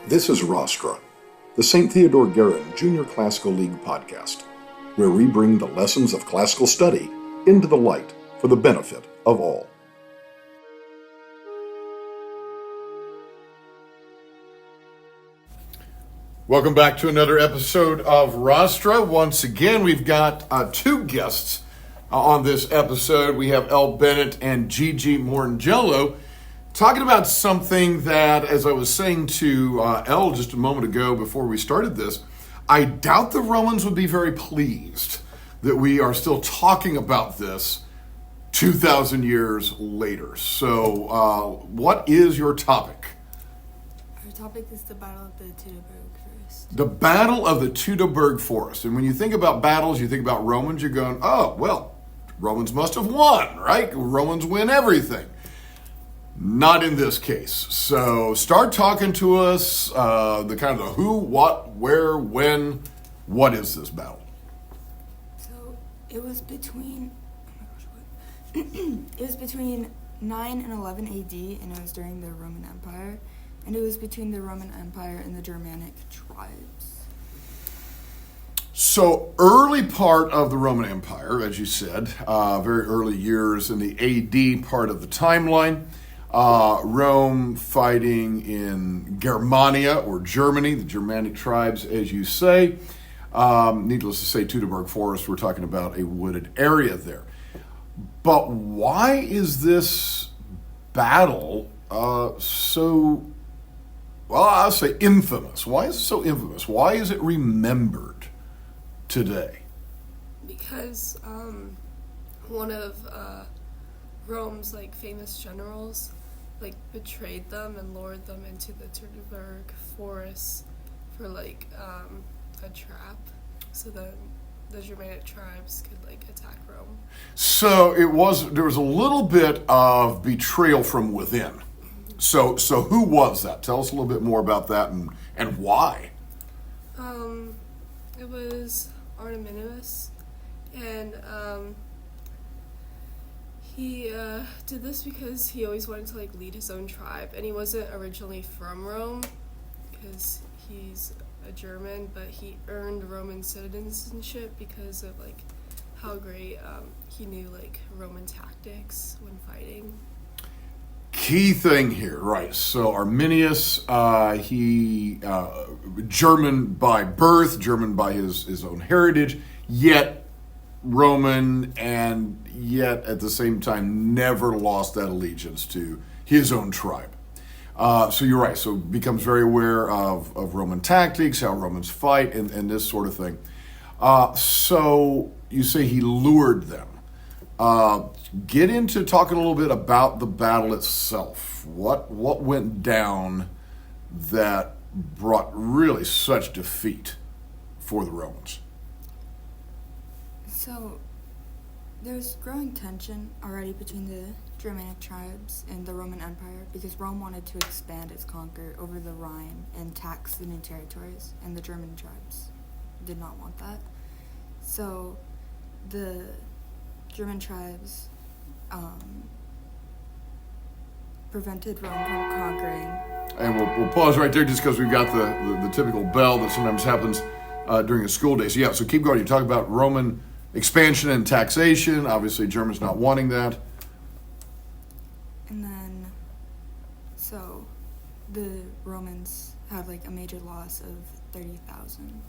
This is Rostra, the St. Theodore Guerin Junior Classical League podcast, where we bring the lessons of classical study into the light for the benefit of all. Welcome back to another episode of Rostra. Once again, we've got two guests on this episode. We have Elle, Bennett and Gigi Moringiello talking about something that, as I was saying to Elle just a moment ago before we started this, I doubt the Romans would be very pleased that we are still talking about this 2,000 years later. So what is your topic? Our topic is the Battle of the Teutoberg Forest. The Battle of the Teutoberg Forest. And when you think about battles, you think about Romans, you're going, oh, well, Romans must have won, right? Romans win everything. Not in this case. So start talking to us, the kind of the who, what, where, when, what is this battle? So it was between, it was between 9 and 11 AD, and it was during the Roman Empire, and it was between the Roman Empire and the Germanic tribes. So early part of the Roman Empire, as you said, very early years in the AD part of the timeline. Rome fighting in Germania, or Germany, the Germanic tribes, as you say. Needless to say, Teutoberg Forest, we're talking about a wooded area there. But why is this battle so, well, I'll say infamous? Why is it so infamous? Why is it remembered today? Because one of Rome's famous generals betrayed them and lured them into the Teutoberg Forest for a trap, so then the Germanic tribes could attack Rome. So there was a little bit of betrayal from within. So who was that? Tell us a little bit more about that and why. It was Artemis, and he did this because he always wanted to lead his own tribe, and he wasn't originally from Rome because he's a German, but he earned Roman citizenship because of how great he knew Roman tactics when fighting. Key thing here, right? So Arminius, he German by birth, German by his own heritage, yet Roman, and yet at the same time never lost that allegiance to his own tribe. So you're right. So becomes very aware of Roman tactics, how Romans fight, and this sort of thing. So you say he lured them. Get into talking a little bit about the battle itself. What went down that brought really such defeat for the Romans? So there's growing tension already between the Germanic tribes and the Roman Empire because Rome wanted to expand its conquer over the Rhine and tax the new territories, and the German tribes did not want that. So the German tribes prevented Rome from conquering. And we'll pause right there just because we've got the typical bell that sometimes happens during a school day. So yeah, so keep going. You talk about Roman expansion and taxation. Obviously, Germans not wanting that. And then, so the Romans had a major loss of 30,000.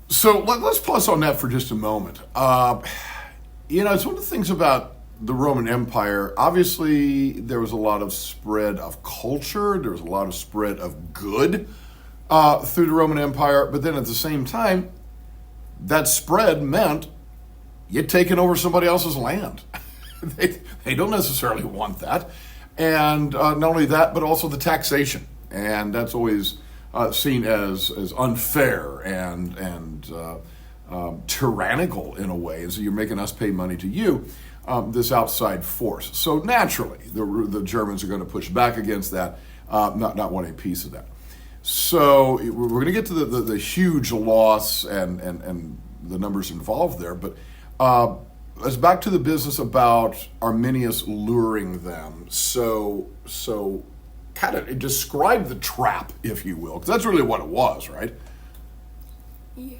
So let's pause on that for just a moment. It's one of the things about the Roman Empire. Obviously, there was a lot of spread of culture. There was a lot of spread of good through the Roman Empire. But then at the same time, that spread meant you'd taken over somebody else's land. They don't necessarily want that. And not only that, but also the taxation. And that's always seen as unfair and tyrannical in a way. And so you're making us pay money to you, this outside force. So naturally, the Germans are going to push back against that, not wanting a piece of that. So we're going to get to the huge loss and the numbers involved there. But let's back to the business about Arminius luring them. So kind of describe the trap, if you will, because that's really what it was, right? Yeah.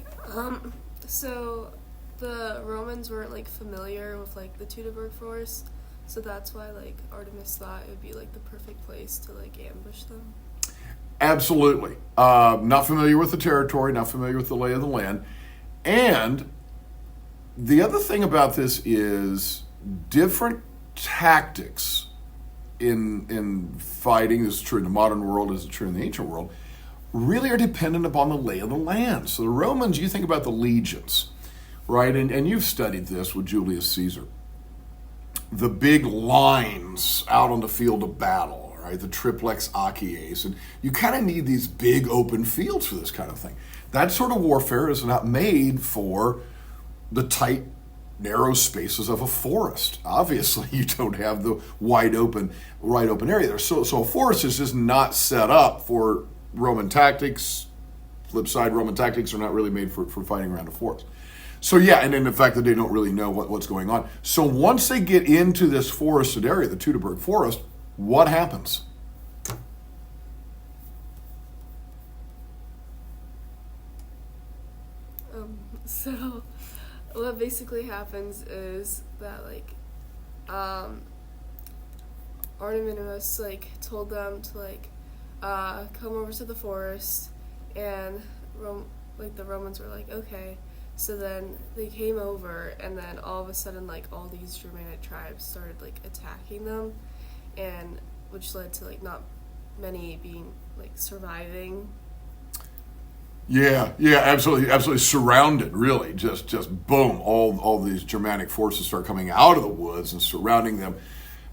So the Romans weren't like familiar with like the Teutoberg Forest, so that's why like Artemis thought it would be like the perfect place to like ambush them. Absolutely. Not familiar with the territory, not familiar with the lay of the land. And the other thing about this is different tactics in fighting, this is true in the modern world, this is true in the ancient world, really are dependent upon the lay of the land. So the Romans, you think about the legions, right? And you've studied this with Julius Caesar. The big lines out on the field of battle, right? The triplex acies. And you kind of need these big open fields for this kind of thing. That sort of warfare is not made for the tight, narrow spaces of a forest. Obviously, you don't have the wide open area there. So a forest is just not set up for Roman tactics. Flip side, Roman tactics are not really made for fighting around a forest. So yeah, and then the fact that they don't really know what's going on. So once they get into this forested area, the Teutoberg Forest, what happens? So what basically happens is that like Artemis like told them to like come over to the forest, and the Romans were like, okay. So then they came over, and then all of a sudden like all these Germanic tribes started like attacking them, and which led to like not many being like surviving. Yeah, absolutely surrounded, really. Just boom, all these Germanic forces start coming out of the woods and surrounding them.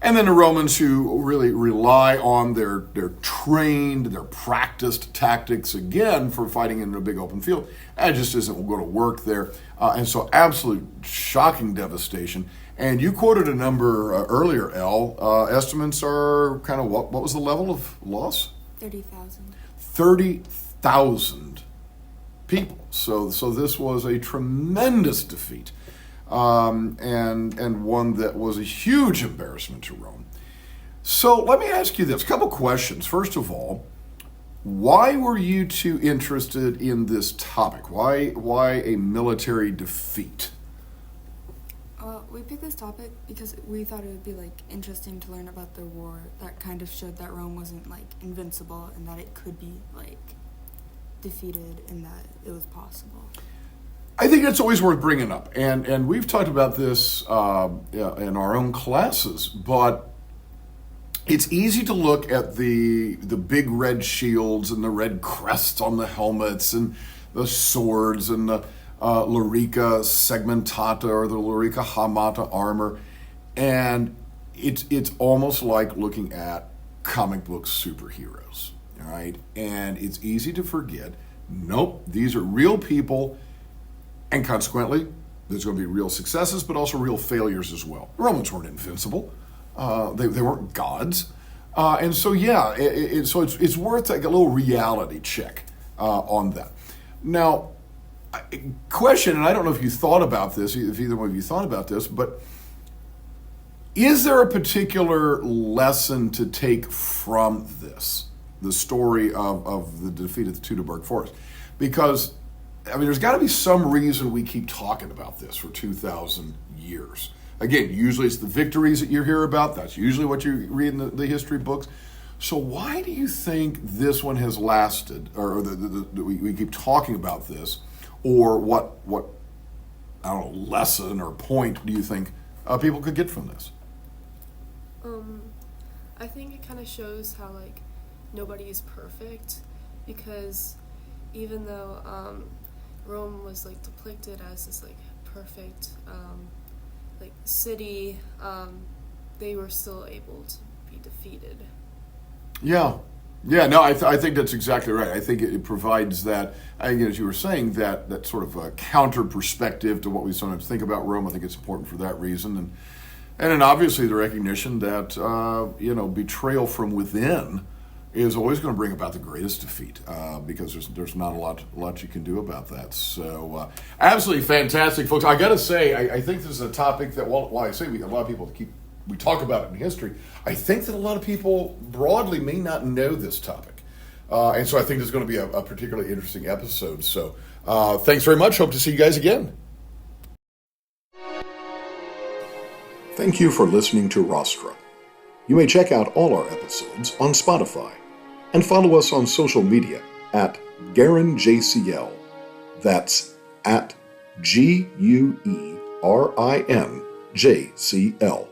And then the Romans, who really rely on their trained, their practiced tactics, again, for fighting in a big open field, it just isn't going to work there. And so absolute shocking devastation. And you quoted a number earlier, Elle. Estimates are kind of what was the level of loss? 30,000. 30,000 people. So this was a tremendous defeat. And one that was a huge embarrassment to Rome. So let me ask you this, a couple questions. First of all, why were you two interested in this topic? Why a military defeat? We picked this topic because we thought it would be like interesting to learn about the war that kind of showed that Rome wasn't like invincible and that it could be like defeated and that it was possible. I think it's always worth bringing up, and we've talked about this in our own classes, but it's easy to look at the big red shields and the red crests on the helmets and the swords and the Lorica segmentata or the Lorica hamata armor, and it's almost like looking at comic book superheroes, all right? And it's easy to forget, nope, these are real people. And consequently, there's going to be real successes, but also real failures as well. The Romans weren't invincible; they weren't gods, and so yeah, it's worth a little reality check on that. Now, question, and I don't know if you thought about this, if either one of you thought about this, but is there a particular lesson to take from this, the story of the defeat of the Teutoberg Forest? Because I mean, there's got to be some reason we keep talking about this for 2,000 years. Again, usually it's the victories that you hear about. That's usually what you read in the history books. So why do you think this one has lasted, or we keep talking about this, or what I don't know, lesson or point do you think people could get from this? I think it kind of shows how like nobody is perfect, because even though Rome was like depicted as this like perfect like city, they were still able to be defeated. Yeah, no, I think that's exactly right. I think it provides that, again, as you were saying, that sort of a counter perspective to what we sometimes think about Rome. I think it's important for that reason, and then obviously the recognition that betrayal from within is always going to bring about the greatest defeat because there's not a lot you can do about that. So absolutely fantastic, folks. I got to say, I think this is a topic that, while I say a lot of people we talk about it in history, I think that a lot of people broadly may not know this topic. And so I think this is going to be a particularly interesting episode. So thanks very much. Hope to see you guys again. Thank you for listening to Rostra. You may check out all our episodes on Spotify and follow us on social media at GuerinJCL. That's at GuerinJCL.